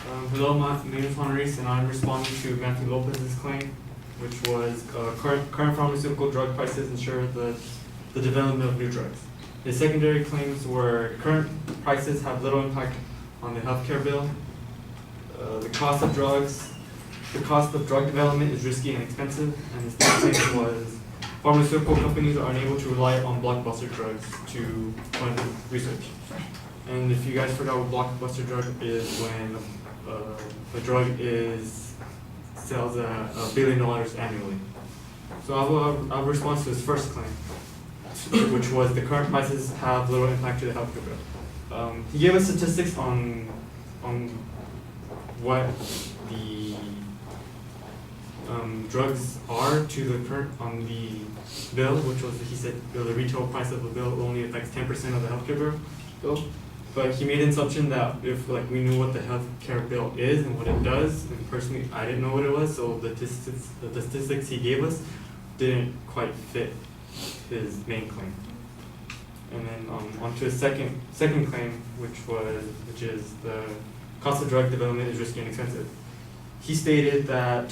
Hello, my name is Juan Refutation, and I'm responding to Matthew Lopez's claim, which was current pharmaceutical drug prices ensure the development of new drugs. His secondary claims were current prices have little impact on the healthcare bill. The cost of drug development is risky and expensive, and his third claim was pharmaceutical companies are unable to rely on blockbuster drugs to fund research. And if you guys forgot what blockbuster drug is, when a drug sells $1 billion annually. So I'll respond to his first claim, which was the current prices have little impact to the healthcare bill. He gave us statistics on what the drugs are to the current on the bill, which was, he said the retail price of the bill only affects 10% of the healthcare bill. But he made an assumption that if we knew what the healthcare bill is and what it does, and personally I didn't know what it was, so the statistics he gave us didn't quite fit his main claim. And then on to his second claim, which is the cost of drug development is risky and expensive. He stated that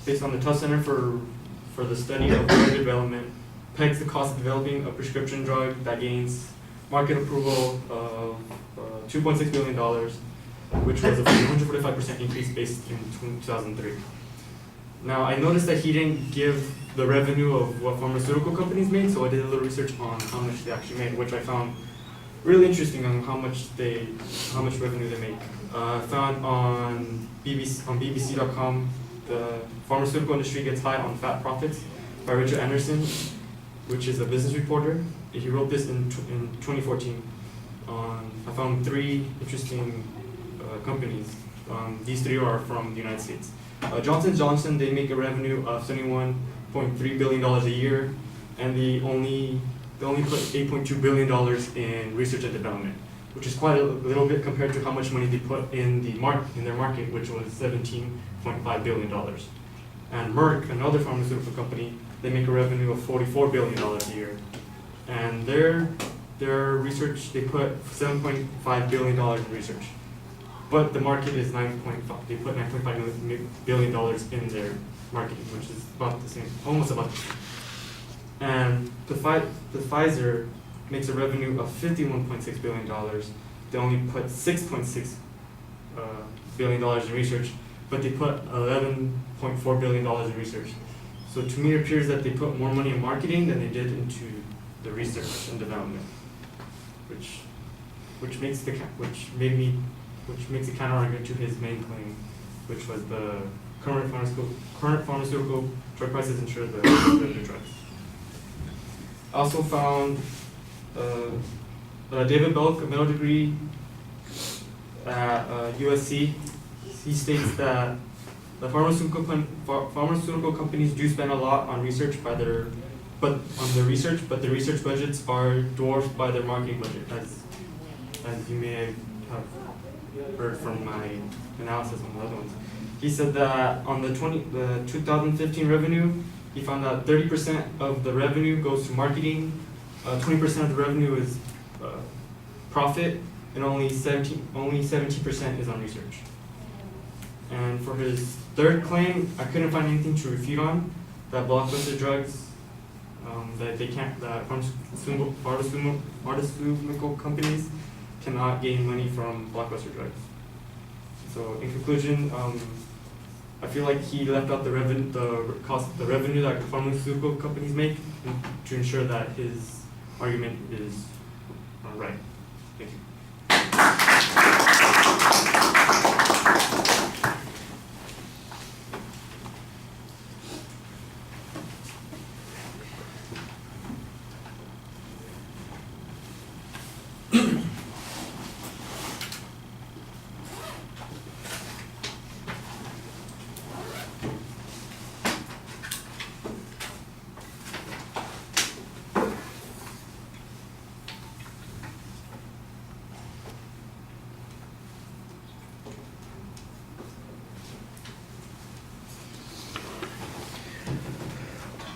based on the Tufts Center for the Study of Drug Development pegs the cost of developing a prescription drug that gains market approval of $2.6 billion, which was a 145% increase based in 2003. Now, I noticed that he didn't give the revenue of what pharmaceutical companies made, so I did a little research on how much they actually made, which I found really interesting on how much revenue they make. I found on BBC.com, the pharmaceutical industry gets high on fat profits by Richard Anderson, which is a business reporter. He wrote this in 2014. I found 3 interesting companies. These 3 are from the United States. Johnson & Johnson, they make a revenue of $71.3 billion a year, and they only put $8.2 billion in research and development, which is quite a little bit compared to how much money they put in their market, which was $17.5 billion. And Merck, another pharmaceutical company, they make a revenue of $44 billion a year. And their research, they put $7.5 billion in research. But the market is they put $9.5 billion in their marketing, which is about the same, almost about the same. And the Pfizer makes a revenue of $51.6 billion. They only put $6.6 billion in research, but they put $11.4 billion in research. So to me, it appears that they put more money in marketing than they did into the research and development, which makes a counter argument to his main claim, which was the current pharmaceutical drug prices ensure the new drugs. I also found David Belk, a middle degree at USC. He states that the pharmaceutical companies do spend a lot on research, but the research budgets are dwarfed by their marketing budget, as you may have heard from my analysis on the other ones. He said that on the 2015 revenue, he found that 30% of the revenue goes to marketing, 20% of the revenue is profit, and only 17% is on research. And for his third claim, I couldn't find anything to refute on that blockbuster drugs, that pharmaceutical companies cannot gain money from blockbuster drugs. So in conclusion, I feel like he left out the revenue that pharmaceutical companies make to ensure that his argument is right. Thank you.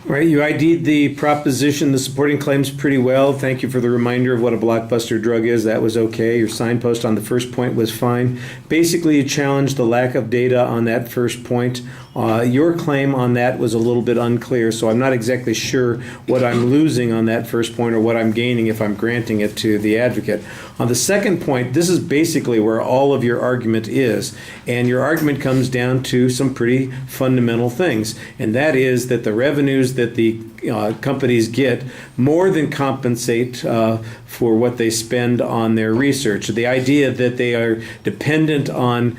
Right, you ID'd the proposition, the supporting claims pretty well. Thank you for the reminder of what a blockbuster drug is. That was okay. Your signpost on the first point was fine. Basically, you challenged the lack of data on that first point. Your claim on that was a little bit unclear, so I'm not exactly sure what I'm losing on that first point or what I'm gaining if I'm granting it to the advocate. On the second point, this is basically where all of your argument is, and your argument comes down to some pretty fundamental things, and that is that the revenues that the companies get more than compensate for what they spend on their research. The idea that they are dependent on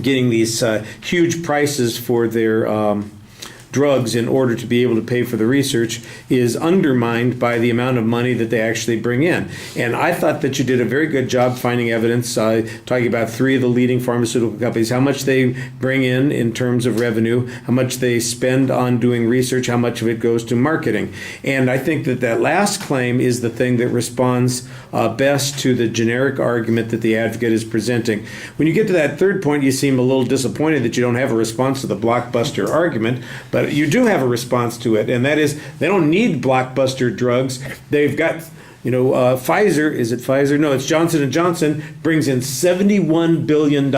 getting these huge prices for their drugs in order to be able to pay for the research is undermined by the amount of money that they actually bring in. And I thought that you did a very good job finding evidence, talking about 3 of the leading pharmaceutical companies, how much they bring in terms of revenue, how much they spend on doing research, how much of it goes to marketing. And I think that that last claim is the thing that responds best to the generic argument that the advocate is presenting. When you get to that third point, you seem a little disappointed that you don't have a response to the blockbuster argument, but you do have a response to it, and that is they don't need blockbuster drugs. They've got, Pfizer, is it Pfizer? No, it's Johnson & Johnson, brings in $71 billion.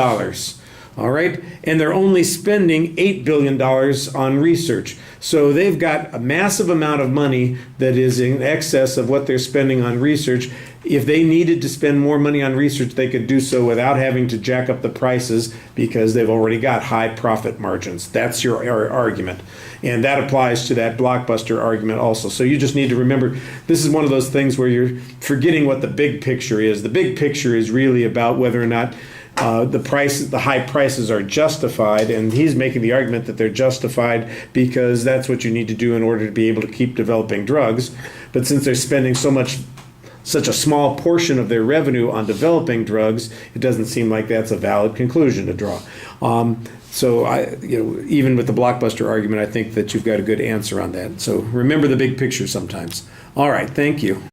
All right, and they're only spending $8 billion on research. So they've got a massive amount of money that is in excess of what they're spending on research. If they needed to spend more money on research, they could do so without having to jack up the prices because they've already got high profit margins. That's your argument. And that applies to that blockbuster argument also. So you just need to remember, this is one of those things where you're forgetting what the big picture is. The big picture is really about whether or not the high prices are justified, and he's making the argument that they're justified because that's what you need to do in order to be able to keep developing drugs. But since they're spending such a small portion of their revenue on developing drugs, it doesn't seem like that's a valid conclusion to draw. So even with the blockbuster argument, I think that you've got a good answer on that. So remember the big picture sometimes. All right, thank you.